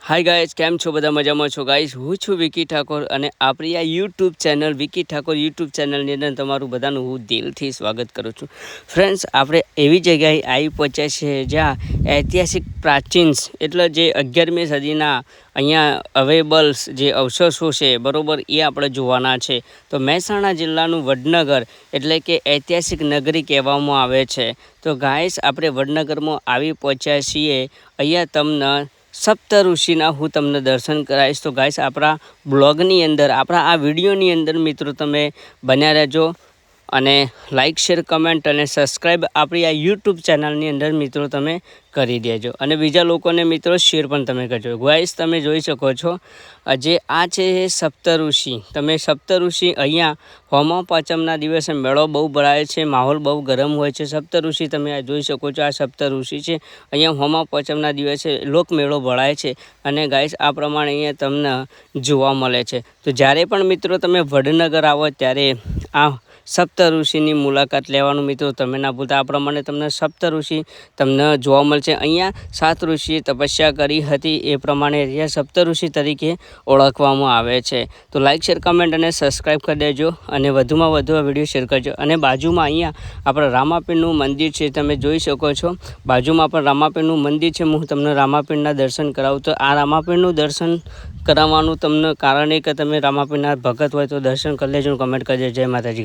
Hi guys, केम छो बधा मजामां छो गाइस। हूँ छूं विकी ठाकोर अने आपणी आ YouTube channel Vicky Thakor YouTube channel अंदर तमारुं बधानुं हूँ दिलथी स्वागत करूँ छूं। फ्रेंड्स, आपणे एवी जग्याए आई पहोंच्या छे ज्यां ऐतिहासिक प्राचीन एटले जे 11મી सदीना अहींया अवेलेबल्स जे अवशेषो छे बरोबर ए आपणे जोवाना छे। तो મહેસાણા जिल्लानुं वडनगर एटले के ऐतिहासिक नगरी कहेवामां आवे छे। तो गाइस, आपणे वडनगरमां आवी पहोंच्या छीए। अहींया तमने सप्त ऋषिना हूँ तमने दर्शन कराईश। तो गाइस, आपणा ब्लॉगनी अंदर आपणा आ विडियोनी अंदर मित्रों तमे बन्या रहेजो अने लाइक शेर कमेंट अने सब्सक्राइब आपणी आ यूट्यूब चेनलनी अंदर मित्रों तमे करी देजो अने बीजा लोकोने मित्रों शेर पण तमे करजो। गाइस, तमे जोई शको छो जे आ छे सप्त ऋषि। तमे सप्त ऋषि अहींया होमा पाचमना दिवसे मेळो बहु भराय छे, माहोल बहु गरम होय छे। सप्त ऋषि तमे आ जोई शको छो, आ सप्त ऋषि छे। अहींया होमा पाचमना दिवसे लोक मेळो भराय छे अने गाइस आ प्रमाणे अहींया तमने जोवा मळे छे। तो ज्यारे पण मित्रों तमे वडनगर आवो त्यारे आ सप्त ऋषिनी मुलाकात लेवानुं मित्रों तमे ना भूलता। आ प्रमाणे तमने सप्त ऋषि तमने जोवा मळशे। अहींया 7 ऋषिए तपस्या करी हती ए प्रमाणे अहींया सप्त ऋषि तरीके ओळखवामां आवे छे। तो लाइक शेर कमेंट अने सब्सक्राइब कर देजो अने वधुमां वधु आ विडियो शेर करजो। अने बाजुमां अहींया आपणे रामापीरनुं मंदिर छे, तमे जोई शको छो। बाजुमां पण रामापीरनुं मंदिर छे। हुं तमने रामापीરના दर्शन करावुं। तो आ रामापीरनुं दर्शन कराववानुं तमने कारण ए के तमे रामापीરના भगत होय तो दर्शन कर लेजो, कमेंट कर देजो। जय माताजी।